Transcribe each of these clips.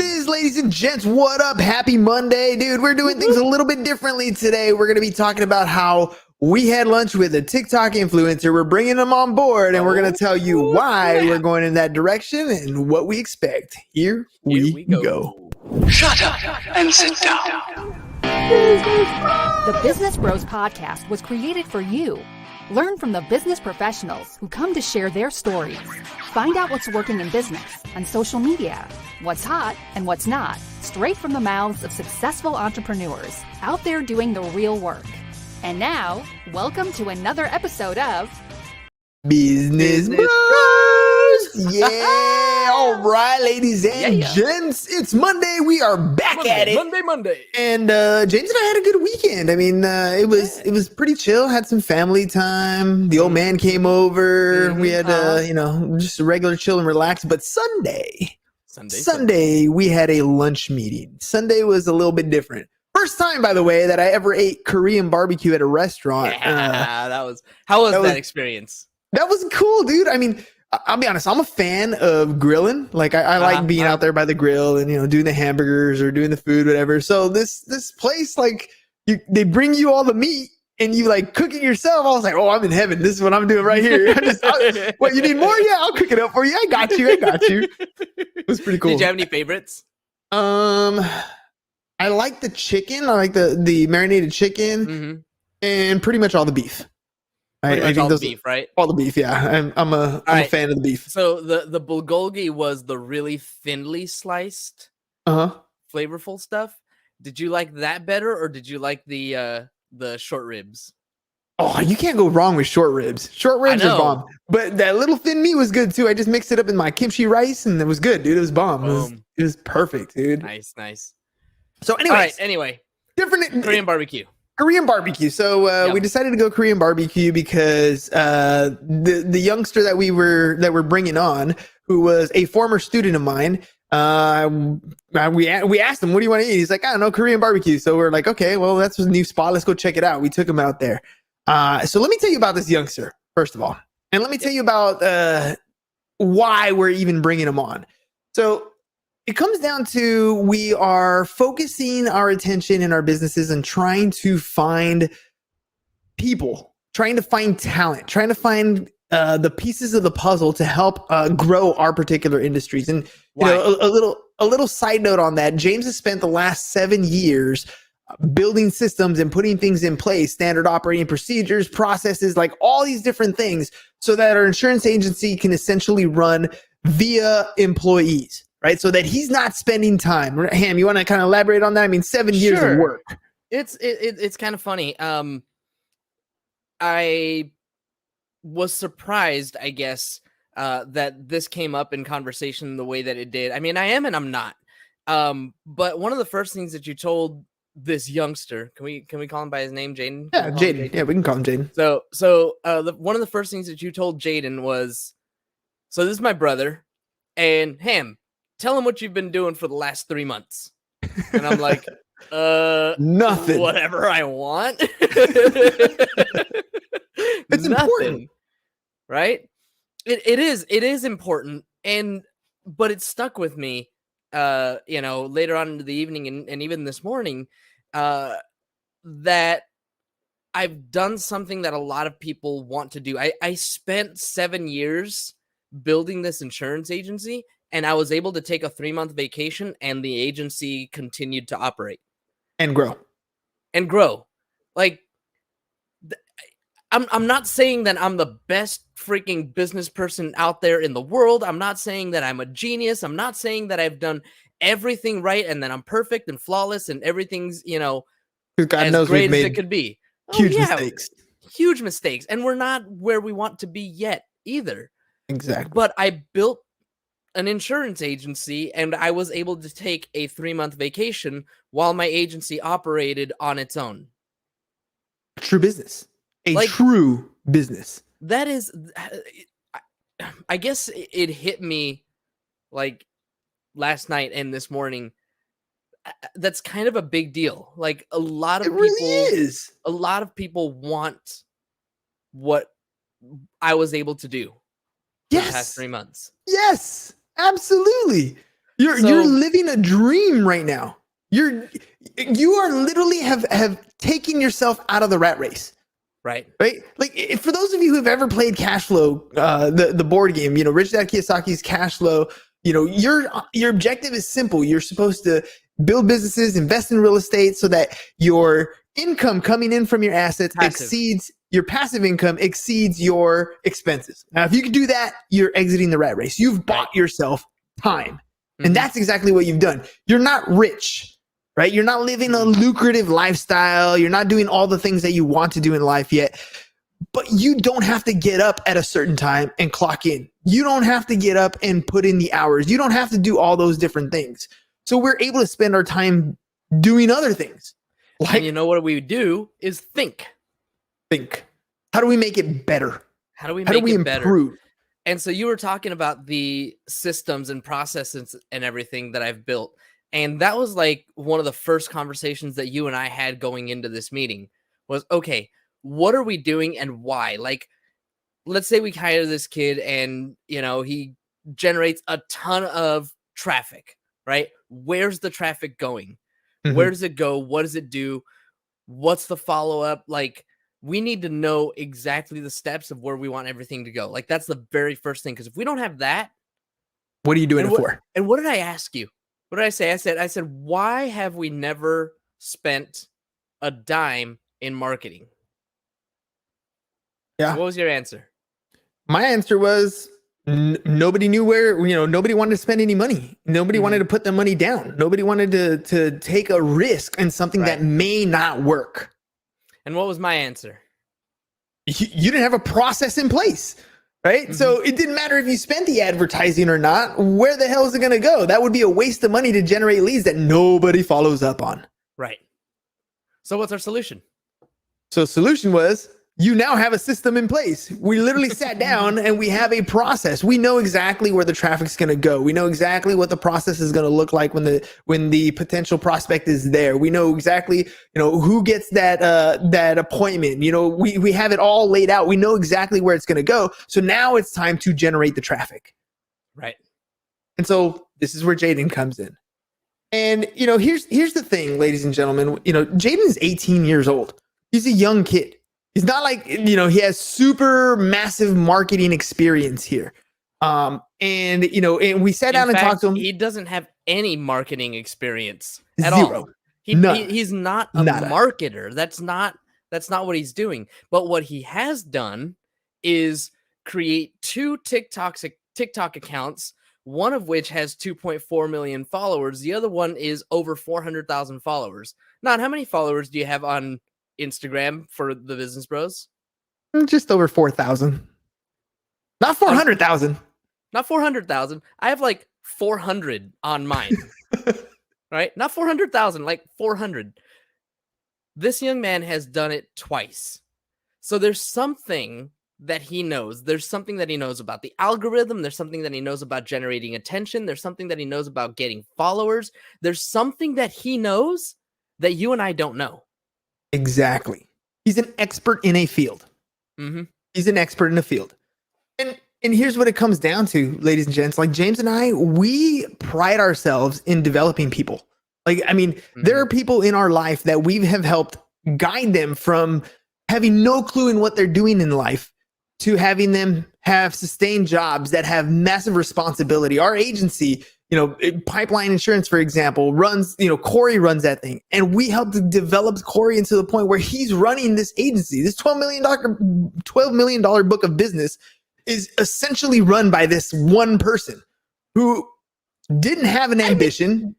is, ladies and gents? What up? Happy Monday, dude. We're doing things a little bit differently today. We're going to be talking about how we had lunch with a TikTok influencer. We're bringing them on board, and we're going to tell you why we're going in that direction and what we expect. Here we go. Shut up and sit down. The Business Bros Podcast was created for you. Learn from the business professionals who come to share their stories. Find out what's working in business and social media, what's hot and what's not, straight from the mouths of successful entrepreneurs out there doing the real work. And now, welcome to another episode of Business Bros. Yeah. All right, ladies and gents. It's Monday. We are back at it. Monday. And James and I had a good weekend. I mean, it was pretty chill. Had some family time. The old man came over. We had just a regular chill and relax. But Sunday, we had a lunch meeting. Sunday was a little bit different. First time, by the way, that I ever ate Korean barbecue at a restaurant. How was that experience? That was cool, dude. I mean, I'll be honest, I'm a fan of grilling. Like I like being out there by the grill and, doing the hamburgers or doing the food, whatever. So this place, like they bring you all the meat and you like cook it yourself. I was like, oh, I'm in heaven. This is what I'm doing right here. What, you need more? Yeah, I'll cook it up for you. I got you. It was pretty cool. Did you have any favorites? I like the chicken. I like the marinated chicken and pretty much all the beef. I think all the beef, right? All the beef, yeah. I'm a fan of the beef. So the bulgogi was the really thinly sliced, flavorful stuff. Did you like that better, or did you like the short ribs? Oh, you can't go wrong with short ribs. Short ribs are bomb. But that little thin meat was good too. I just mixed it up in my kimchi rice, and it was good, dude. It was bomb. It was perfect, dude. Nice. So, anyway, different Korean barbecue. So we decided to go Korean barbecue because the youngster that we're bringing on, who was a former student of mine, we asked him, what do you want to eat? He's like, I don't know, Korean barbecue. So we're like, okay, well, that's a new spot. Let's go check it out. We took him out there. So let me tell you about this youngster, first of all. And let me tell you about why we're even bringing him on. So it comes down to we are focusing our attention in our businesses and trying to find people, trying to find talent, trying to find the pieces of the puzzle to help grow our particular industries. And a little side note on that, James has spent the last 7 years building systems and putting things in place, standard operating procedures, processes, like all these different things, so that our insurance agency can essentially run via employees. Right, so that he's not spending time. Ham, you want to kind of elaborate on that? I mean, 7 years of work. It's kind of funny. I was surprised, I guess, that this came up in conversation the way that it did. I mean, I am and I'm not. But one of the first things that you told this youngster, can we call him by his name, Jaden? Yeah, Jaden. Yeah, we can call him Jaden. So one of the first things that you told Jaden was, so this is my brother, and Ham, tell him what you've been doing for the last 3 months. And I'm like, nothing. Whatever I want. It's important, right? It is important, but it stuck with me. Later on into the evening and even this morning, that I've done something that a lot of people want to do. I spent 7 years building this insurance agency, and I was able to take a 3-month vacation, and the agency continued to operate and grow. Like, I'm not saying that I'm the best freaking business person out there in the world. I'm not saying that I'm a genius. I'm not saying that I've done everything right and that I'm perfect and flawless and everything's, God as knows great we've as made it could be. Huge mistakes. And we're not where we want to be yet either. Exactly. But I built an insurance agency, and I was able to take a 3-month vacation while my agency operated on its own. True business. True business. That is, I guess it hit me like last night and this morning. That's kind of a big deal. Like a lot of people want what I was able to do. Yes. The past 3 months. Yes, absolutely. You're living a dream right now. You are literally have taken yourself out of the rat race. Right. Like for those of you who've ever played Cash Flow, the board game, Rich Dad Kiyosaki's Cash Flow, your objective is simple. You're supposed to build businesses, invest in real estate so that your income coming in from your assets exceeds your passive income, exceeds your expenses. Now, if you can do that, you're exiting the rat race. You've bought yourself time. And that's exactly what you've done. You're not rich, right? You're not living a lucrative lifestyle. You're not doing all the things that you want to do in life yet. But you don't have to get up at a certain time and clock in. You don't have to get up and put in the hours. You don't have to do all those different things. So we're able to spend our time doing other things. Like, and what we do is think. How do we make it better? How do we improve? Better? And so you were talking about the systems and processes and everything that I've built. And that was like one of the first conversations that you and I had going into this meeting was, okay, what are we doing and why? Like, let's say we hire this kid and, he generates a ton of traffic, right? Where's the traffic going? Mm-hmm. Where does it go? What does it do? What's the follow-up? Like, we need to know exactly the steps of where we want everything to go. Like, that's the very first thing. Because if we don't have that, what are you doing it for? And what did I ask you? What did I say? I said, why have we never spent a dime in marketing? Yeah. So what was your answer? My answer was nobody knew where, nobody wanted to spend any money. Nobody wanted to put the money down. Nobody wanted to take a risk in something that may not work. And what was my answer? You didn't have a process in place, right? Mm-hmm. So it didn't matter if you spent the advertising or not. Where the hell is it going to go? That would be a waste of money to generate leads that nobody follows up on. Right. So what's our solution? So solution was, you now have a system in place. We literally sat down and we have a process. We know exactly where the traffic's going to go. We know exactly what the process is going to look like when the potential prospect is there. We know exactly, who gets that appointment. We have it all laid out. We know exactly where it's going to go. So now it's time to generate the traffic. Right. And so this is where Jaden comes in. And, here's the thing, ladies and gentlemen, Jaden is 18 years old. He's a young kid. He's not like, he has super massive marketing experience here. And we sat down and talked to him. He doesn't have any marketing experience at Zero. all. He's not a marketer. That's not what he's doing. But what he has done is create 2 TikTok accounts, one of which has 2.4 million followers. The other one is over 400,000 followers. Now, how many followers do you have on Instagram for the Business Bros? Just over 4,000. Not 400,000. Not 400,000. I have like 400 on mine. Right? Not 400,000, like 400. This young man has done it twice. So there's something that he knows. There's something that he knows about the algorithm. There's something that he knows about generating attention. There's something that he knows about getting followers. There's something that he knows that you and I don't know. Exactly. He's an expert in a field. Mm-hmm. He's an expert in a field. And here's what it comes down to, ladies and gents. Like James and I, we pride ourselves in developing people. Like, there are people in our life that we have helped guide them from having no clue in what they're doing in life to having them have sustained jobs that have massive responsibility. Our agency, Pipeline Insurance, for example, runs, Corey runs that thing. And we helped to develop Corey into the point where he's running this agency. This $12 million book of business is essentially run by this one person who didn't have an ambition.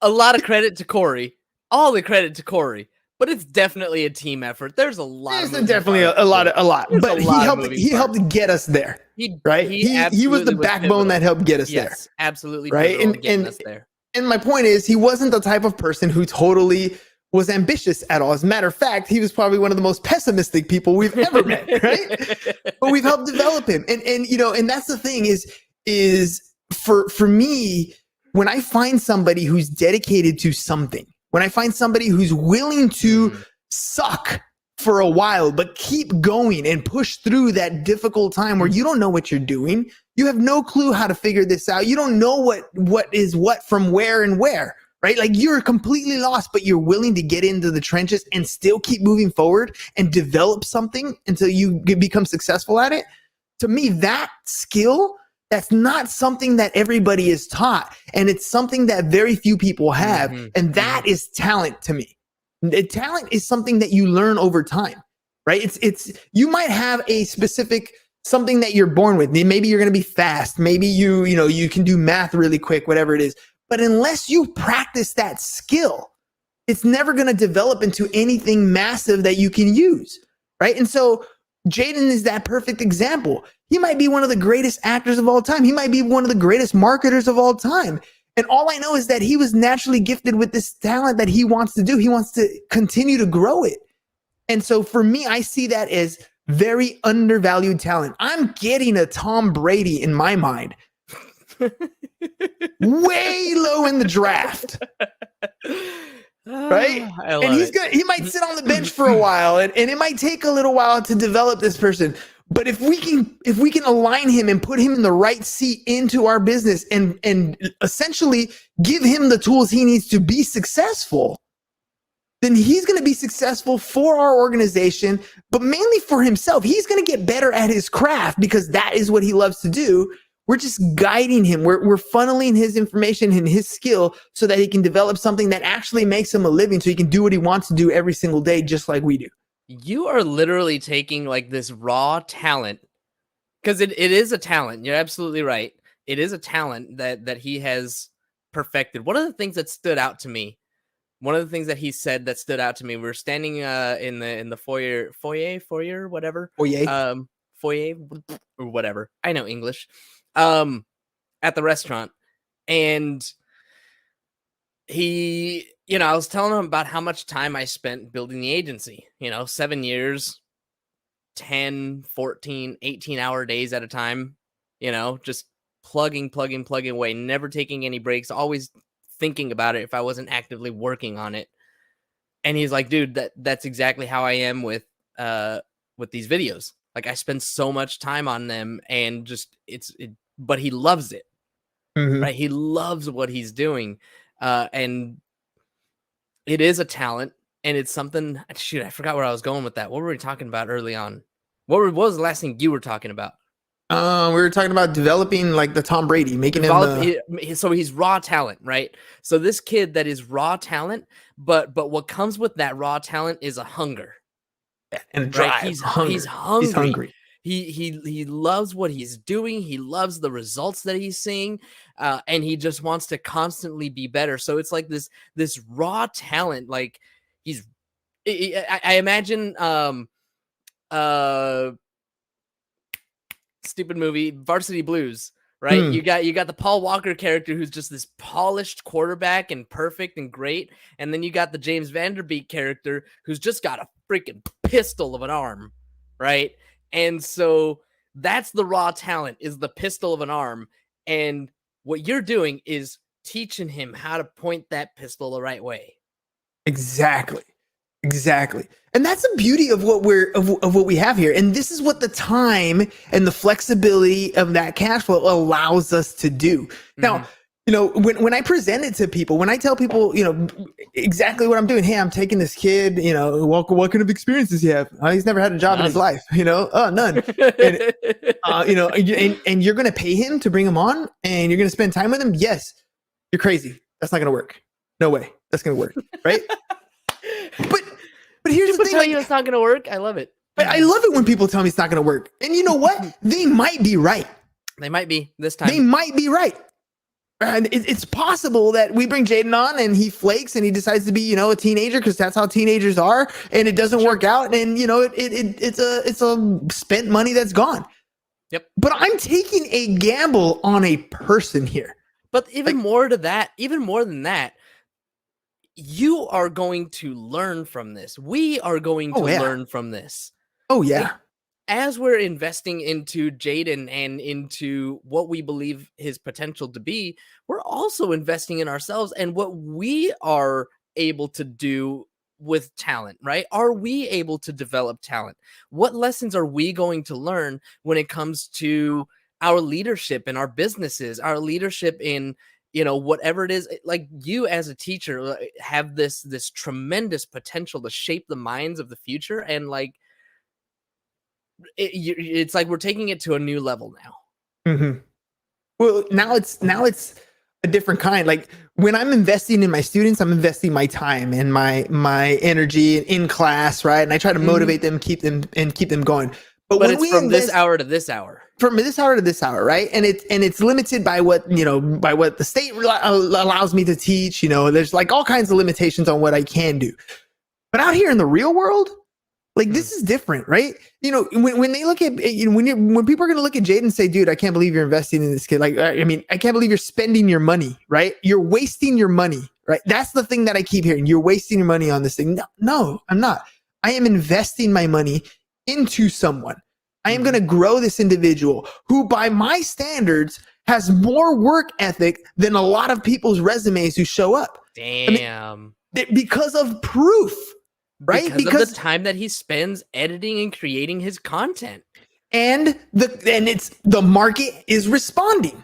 A lot of credit to Corey. All the credit to Corey. But it's definitely a team effort. There's a lot. There's definitely a lot. But he helped get us there. Right? He was the backbone that helped get us there. Absolutely. Right. And us there. And my point is, he wasn't the type of person who totally was ambitious at all. As a matter of fact, he was probably one of the most pessimistic people we've ever met. Right. But we've helped develop him. And that's the thing is for me, when I find somebody who's dedicated to something, when I find somebody who's willing to suck for a while, but keep going and push through that difficult time where you don't know what you're doing, You have no clue how to figure this out. You don't know what is what from where and where, right? Like you're completely lost, but you're willing to get into the trenches and still keep moving forward and develop something until you become successful at it. To me, that skill, that's not something that everybody is taught. And it's something that very few people have. And that is talent to me. Talent is something that you learn over time, right? It's you might have a specific something that you're born with. Maybe you're going to be fast. Maybe you can do math really quick, whatever it is. But unless you practice that skill, it's never going to develop into anything massive that you can use, right? And so Jaden is that perfect example. He might be one of the greatest actors of all time. He might be one of the greatest marketers of all time. And all I know is that he was naturally gifted with this talent that he wants to do. He wants to continue to grow it. And so for me, I see that as very undervalued talent. I'm getting a Tom Brady in my mind. Way low in the draft. Right? And he might sit on the bench for a while and it might take a little while to develop this person. But if we can align him and put him in the right seat into our business and essentially give him the tools he needs to be successful, then he's going to be successful for our organization, but mainly for himself. He's going to get better at his craft because that is what he loves to do. We're just guiding him. We're funneling his information and his skill so that he can develop something that actually makes him a living so he can do what he wants to do every single day, just like we do. You are literally taking like this raw talent, because it is a talent. You're absolutely right. It is a talent that he has perfected. One of the things that stood out to me, one of the things that he said that stood out to me, we were standing in the foyer, whatever. Foyer or whatever. I know English. At the restaurant, and he, I was telling him about how much time I spent building the agency, 7 years, 10, 14, 18-hour days at a time, just plugging away, never taking any breaks, always thinking about it if I wasn't actively working on it. And he's like, dude, that's exactly how I am with these videos. Like I spend so much time on them and just but he loves it, right? He loves what he's doing. And it is a talent and it's something, shoot, I forgot where I was going with that. What were we talking about early on? What was the last thing you were talking about? We were talking about developing like the Tom Brady, making him. So he's raw talent, right? So this kid that is raw talent, but what comes with that raw talent is a hunger and a drive. Right? He's hungry. He's hungry. He loves what he's doing. He loves the results that he's seeing, and he just wants to constantly be better. So it's like this raw talent. Like I imagine stupid movie Varsity Blues, right? You got the Paul Walker character who's just this polished quarterback and perfect and great, and then you got the James Vanderbeek character who's just got a freaking pistol of an arm, right? And so that's the raw talent, is the pistol of an arm. And what you're doing is teaching him how to point that pistol the right way. Exactly. And that's the beauty of what what we have here. And this is what the time and the flexibility of that cash flow allows us to do. Now, when I present it to people, when I tell people, exactly what I'm doing, hey, I'm taking this kid, what kind of experience does he have? He's never had a job in his life, none. And, and you're going to pay him to bring him on and you're going to spend time with him. Yes, you're crazy. That's not going to work. No way. That's going to work. Right. But here's the thing. Tell you it's not going to work. I love it. But I love it when people tell me it's not going to work. And you know what? They might be right. They might be this time. They might be right. And it's possible that we bring Jaden on and he flakes and he decides to be, a teenager because that's how teenagers are, and it doesn't work out, and it's a spent money that's gone. Yep. But I'm taking a gamble on a person here. But even more than that, you are going to learn from this. We are going to learn from this. Oh yeah. As we're investing into Jaden and into what we believe his potential to be, we're also investing in ourselves and what we are able to do with talent, right? Are we able to develop talent? What lessons are we going to learn when it comes to our leadership in our businesses, our leadership in, whatever it is. Like, you as a teacher have this tremendous potential to shape the minds of the future. And like, it's like we're taking it to a new level now. Mm-hmm. Well, now it's a different kind. Like when I'm investing in my students, I'm investing my time and my energy in class, right? And I try to motivate them, keep them going. But when it's we from this hour to this hour. From this hour to this hour, right? And it's limited by what the state allows me to teach. There's like all kinds of limitations on what I can do. But out here in the real world, like this is different, right? When they look at when people are going to look at Jaden and say, "Dude, I can't believe you're investing in this kid." Like, I mean, I can't believe you're spending your money, right? You're wasting your money, right? That's the thing that I keep hearing. You're wasting your money on this thing. No, I'm not. I am investing my money into someone. I am going to grow this individual who, by my standards, has more work ethic than a lot of people's resumes who show up. Damn. Because of proof. Right? Because of the time that he spends editing and creating his content. And the market is responding.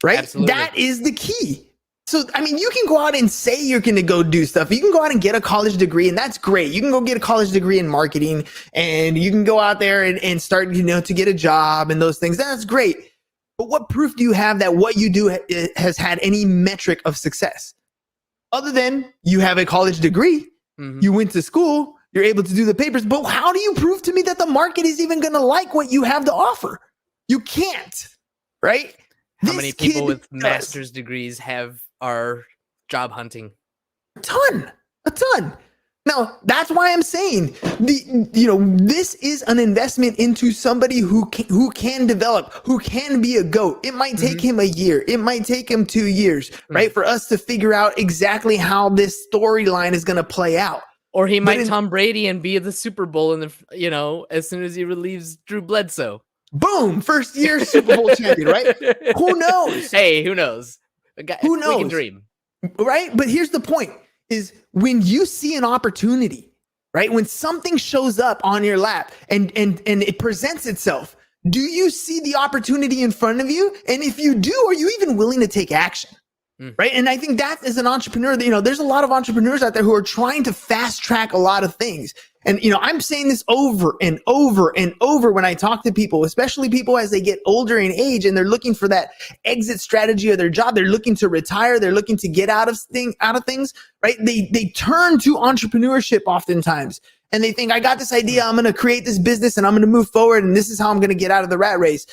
Right? Absolutely. That is the key. So, I mean, you can go out and say you're going to go do stuff. You can go out and get a college degree, and that's great. You can go get a college degree in marketing, and you can go out there and start, to get a job and those things. That's great. But what proof do you have that what you do has had any metric of success? Other than you have a college degree. You went to school, you're able to do the papers, but how do you prove to me that the market is even going to like what you have to offer? You can't, right? How many people with master's degrees are job hunting? A ton. Now, that's why I'm saying this is an investment into somebody who can develop, who can be a GOAT. It might take him a year. It might take him 2 years, right? For us to figure out exactly how this storyline is going to play out. Or he might Tom Brady and be at the Super Bowl as soon as he relieves Drew Bledsoe. Boom, first year Super Bowl champion, right? Who knows? Hey, who knows? Who knows? We can dream. Right? But here's the point. Is when you see an opportunity, right? When something shows up on your lap and it presents itself, do you see the opportunity in front of you? And if you do, are you even willing to take action? Right? And I think that as an entrepreneur, there's a lot of entrepreneurs out there who are trying to fast track a lot of things. And, I'm saying this over and over and over when I talk to people, especially people as they get older in age and they're looking for that exit strategy of their job. They're looking to retire. They're looking to get out of things, right? They turn to entrepreneurship oftentimes and they think, I got this idea. I'm going to create this business and I'm going to move forward. And this is how I'm going to get out of the rat race.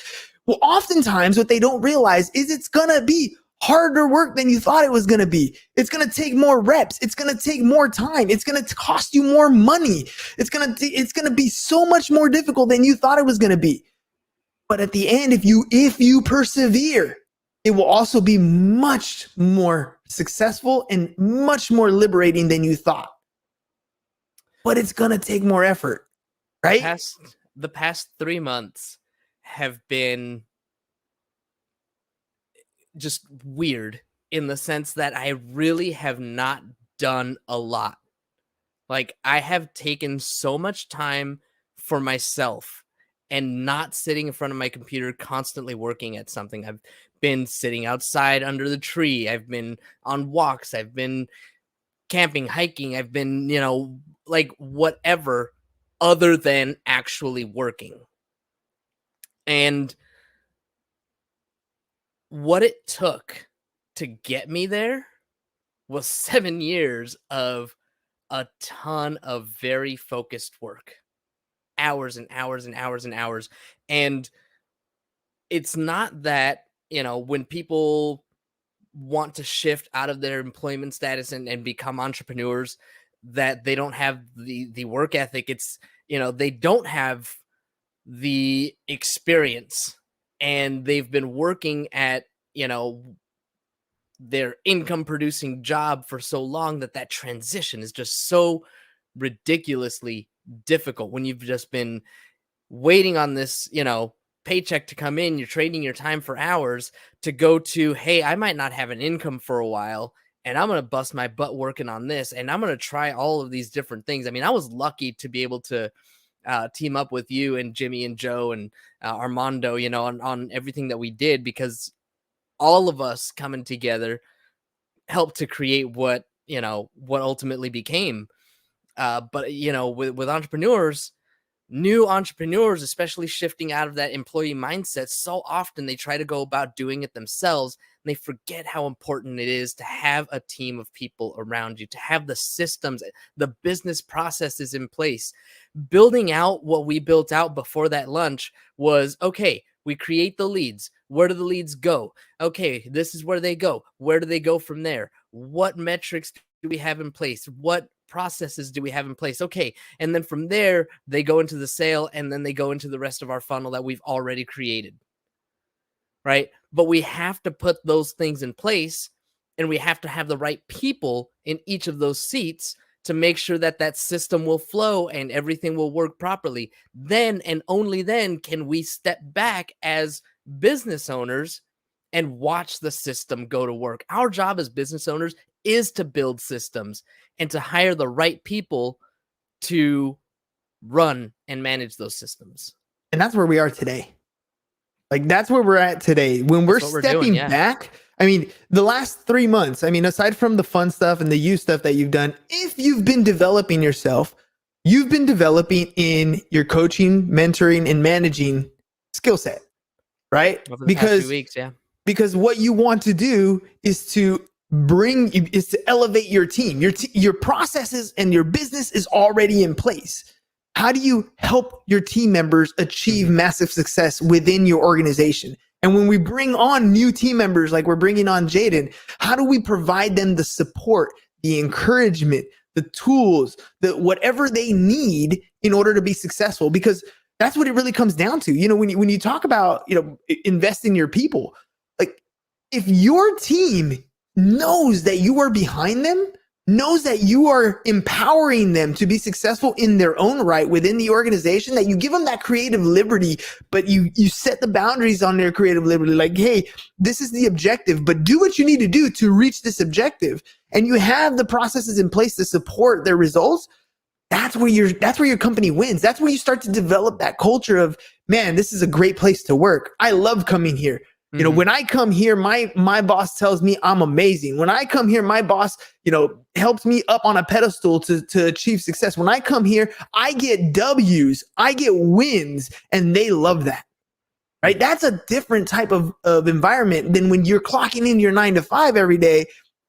Well, oftentimes what they don't realize is it's going to be harder work than you thought it was going to be. It's going to take more reps. It's going to take more time. It's going to cost you more money. It's going to be so much more difficult than you thought it was going to be. But at the end, if you persevere, it will also be much more successful and much more liberating than you thought. But it's going to take more effort, right? The past 3 months have been just weird in the sense that I really have not done a lot. Like, I have taken so much time for myself and not sitting in front of my computer constantly working at something. I've been sitting outside under the tree. I've been on walks. I've been camping, hiking. I've been, like whatever other than actually working. And what it took to get me there was 7 years of a ton of very focused work, hours and hours and hours and hours. And it's not that, when people want to shift out of their employment status and become entrepreneurs, that they don't have the work ethic. It's, they don't have the experience. And they've been working at, their income producing job for so long that transition is just so ridiculously difficult when you've just been waiting on this, paycheck to come in. You're trading your time for hours to go to, hey, I might not have an income for a while and I'm going to bust my butt working on this. And I'm going to try all of these different things. I mean, I was lucky to be able to team up with you and Jimmy and Joe and Armando, on everything that we did, because all of us coming together helped to create what ultimately became. But with entrepreneurs, new entrepreneurs, especially shifting out of that employee mindset, so often they try to go about doing it themselves, and they forget how important it is to have a team of people around you, to have the systems, the business processes in place. Building out what we built out before that lunch was, okay, we create the leads. Where do the leads go? Okay, this is where they go. Where do they go from there? What metrics do we have in place? What processes do we have in place? Okay. And then from there, they go into the sale, and then they go into the rest of our funnel that we've already created. Right. But we have to put those things in place, and we have to have the right people in each of those seats to make sure that that system will flow and everything will work properly. Then and only then can we step back as business owners and watch the system go to work. Our job as business owners is to build systems and to hire the right people to run and manage those systems. And that's where we are today. Like, that's where we're at today. When we're stepping back, I mean, the last 3 months, I mean, aside from the fun stuff and the you stuff that you've done, if you've been developing yourself, you've been developing in your coaching, mentoring, and managing skill set, right? Over the past few weeks, yeah. Because what you want to do is to elevate your team. Your processes and your business is already in place. How do you help your team members achieve massive success within your organization? And when we bring on new team members, like we're bringing on Jaden, how do we provide them the support, the encouragement, the tools, whatever they need in order to be successful? Because that's what it really comes down to. When you talk about, invest in your people, like, if your team knows that you are behind them, knows that you are empowering them to be successful in their own right within the organization, that you give them that creative liberty, but you set the boundaries on their creative liberty. Like, hey, this is the objective, but do what you need to do to reach this objective. And you have the processes in place to support their results. That's where your company wins. That's where you start to develop that culture of, man, this is a great place to work. I love coming here. When I come here, my boss tells me I'm amazing. When I come here, my boss, helps me up on a pedestal to achieve success. When I come here, I get W's, I get wins, and they love that. Right? That's a different type of environment than when you're clocking in your 9 to 5 every day,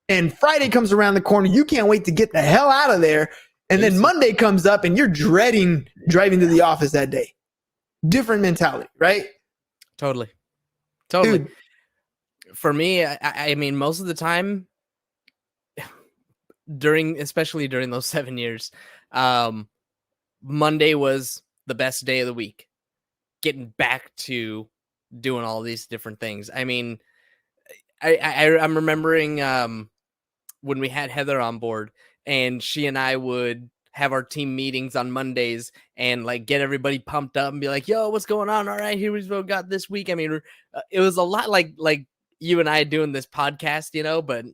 and Friday comes around the corner, you can't wait to get the hell out of there. And then Monday comes up and you're dreading driving to the office that day. Different mentality, right? Totally. Dude. For me, I mean, most of the time especially during those 7 years, Monday was the best day of the week. Getting back to doing all these different things. I mean, I'm remembering when we had Heather on board, and she and I would have our team meetings on Mondays and like get everybody pumped up and be like, yo, what's going on? All right, here's what we got this week. I mean, it was a lot like you and I doing this podcast, but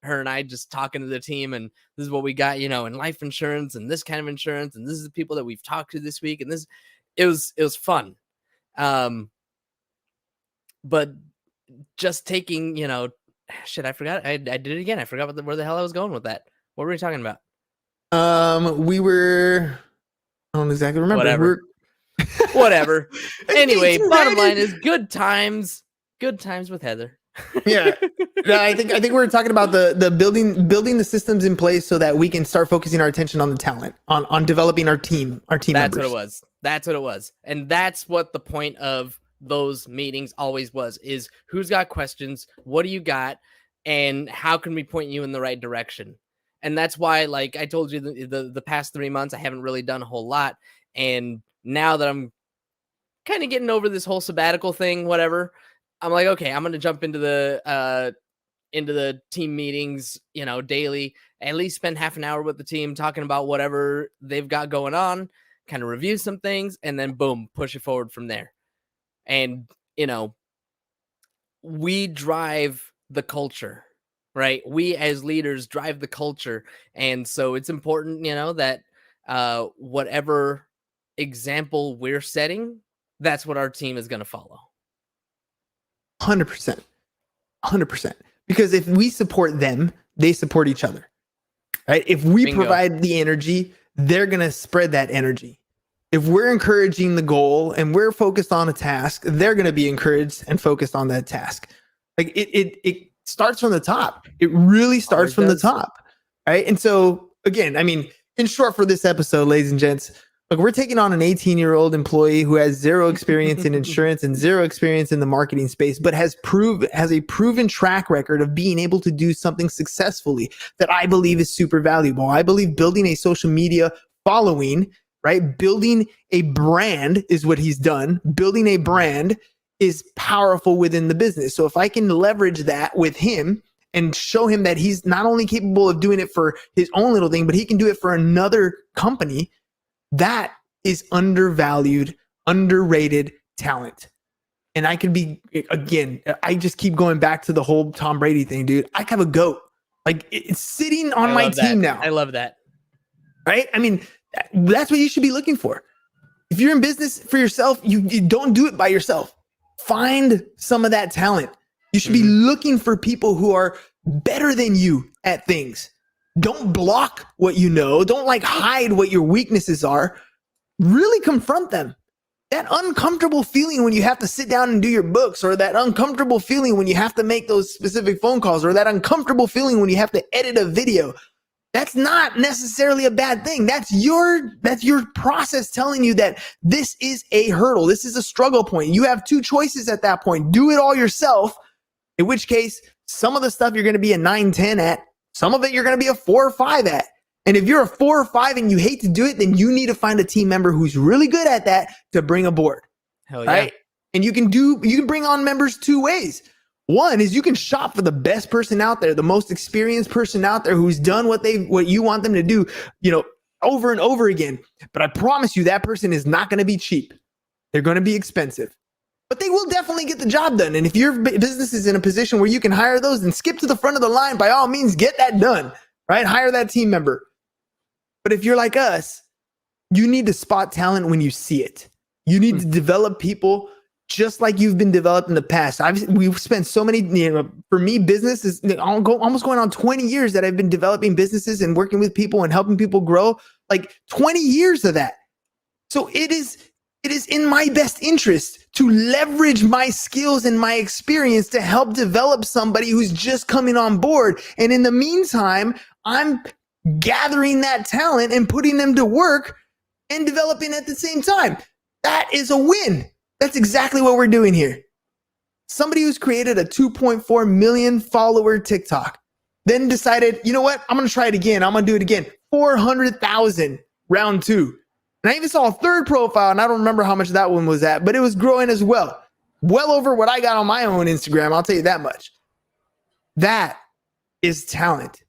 her and I just talking to the team, and this is what we got, in life insurance and this kind of insurance. And this is the people that we've talked to this week. And it was fun. But just taking, shit, I forgot. I did it again. I forgot where the hell I was going with that. What were we talking about? We were, I don't exactly remember. Whatever. Anyway, bottom line is good times with Heather. Yeah. I think we were talking about the building the systems in place so that we can start focusing our attention on the talent, on developing our team members. That's what it was. And that's what the point of those meetings always was, is who's got questions, what do you got, and how can we point you in the right direction? And that's why, like I told you, the past 3 months, I haven't really done a whole lot. And now that I'm kind of getting over this whole sabbatical thing, whatever, I'm like, okay, I'm going to jump into the team meetings, daily, at least spend half an hour with the team talking about whatever they've got going on, kind of review some things, and then boom, push it forward from there. And, we drive the culture. Right. We as leaders drive the culture. And so it's important, that whatever example we're setting, that's what our team is going to follow. 100%. 100%. Because if we support them, they support each other. Right? If we Bingo. provide the energy, they're going to spread that energy. If we're encouraging the goal and we're focused on a task, they're going to be encouraged and focused on that task. Like it starts from the top. It really starts from the top. Right? And so again, I mean, in short for this episode, ladies and gents, look, we're taking on an 18-year-old employee who has zero experience in insurance and zero experience in the marketing space, but has a proven track record of being able to do something successfully that I believe is super valuable. I believe building a social media following, right? Building a brand is what he's done. Building a brand is powerful within the business. So if I can leverage that with him and show him that he's not only capable of doing it for his own little thing, but he can do it for another company, that is undervalued, underrated talent. And I could be, again, I just keep going back to the whole Tom Brady thing, dude. I have a GOAT. Like, it's sitting on my team now. I love that. Right? I mean, that's what you should be looking for. If you're in business for yourself, you don't do it by yourself. Find some of that talent. You should be looking for people who are better than you at things. Don't block what you know. Don't like hide what your weaknesses are. Really confront them. That uncomfortable feeling when you have to sit down and do your books, or that uncomfortable feeling when you have to make those specific phone calls, or that uncomfortable feeling when you have to edit a video. That's not necessarily a bad thing. That's your process telling you that this is a hurdle. This is a struggle point. You have two choices at that point. Do it all yourself, in which case some of the stuff you're going to be a 9, 10 at. Some of it you're going to be a 4 or 5 at. And if you're a 4 or 5 and you hate to do it, then you need to find a team member who's really good at that to bring aboard. Hell yeah. Right? And you can bring on members 2 ways. One is you can shop for the best person out there, the most experienced person out there who's done what you want them to do, over and over again. But I promise you that person is not going to be cheap. They're going to be expensive. But they will definitely get the job done. And if your business is in a position where you can hire those, then skip to the front of the line. By all means, get that done, right? Hire that team member. But if you're like us, you need to spot talent when you see it. You need to develop people just like you've been developed in the past. We've spent so many, for me, business is almost going on 20 years that I've been developing businesses and working with people and helping people grow, like 20 years of that. So it is in my best interest to leverage my skills and my experience to help develop somebody who's just coming on board. And in the meantime, I'm gathering that talent and putting them to work and developing at the same time. That is a win. That's exactly what we're doing here. Somebody who's created a 2.4 million follower TikTok, then decided, you know what? I'm going to try it again. I'm going to do it again. 400,000 round 2. And I even saw a third profile, and I don't remember how much that one was at, but it was growing as well. Well over what I got on my own Instagram. I'll tell you that much. That is talent.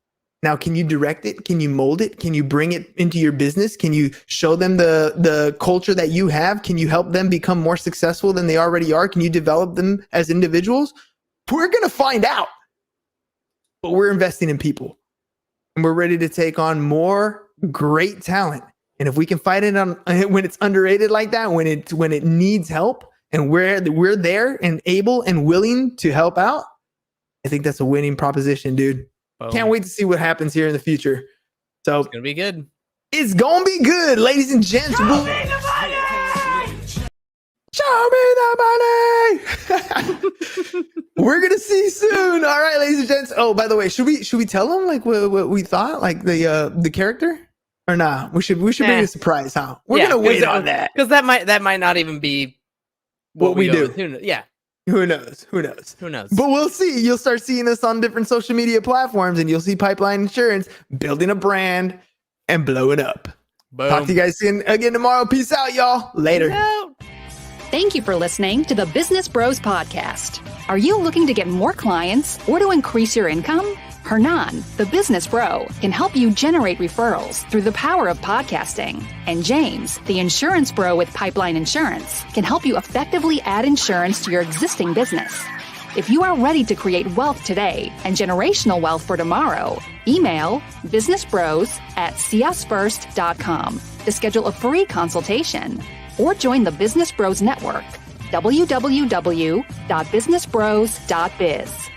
Now, can you direct it? Can you mold it? Can you bring it into your business? Can you show them the culture that you have? Can you help them become more successful than they already are? Can you develop them as individuals? We're going to find out. But we're investing in people. And we're ready to take on more great talent. And if we can fight it on when it's underrated like that, when it needs help, and we're there and able and willing to help out, I think that's a winning proposition, dude. Boom. Can't wait to see what happens here in the future. So it's gonna be good. It's gonna be good, ladies and gents. Show me the money! Show me the money! We're gonna see soon. All right, ladies and gents. Oh, by the way, should we tell them like what we thought, like the character, or nah? We should bring a surprise, huh? We're gonna wait on that because that might not even be what we do. Who knows? But we'll see. You'll start seeing us on different social media platforms, and you'll see Pipeline Insurance building a brand and blowing up. Boom. Talk to you guys again tomorrow. Peace out, y'all. Later. Thank you for listening to the Business Bros Podcast. Are you looking to get more clients or to increase your income? Hernan, the business bro, can help you generate referrals through the power of podcasting. And James, the insurance bro with Pipeline Insurance, can help you effectively add insurance to your existing business. If you are ready to create wealth today and generational wealth for tomorrow, email businessbros@csfirst.com to schedule a free consultation or join the Business Bros Network, www.businessbros.biz.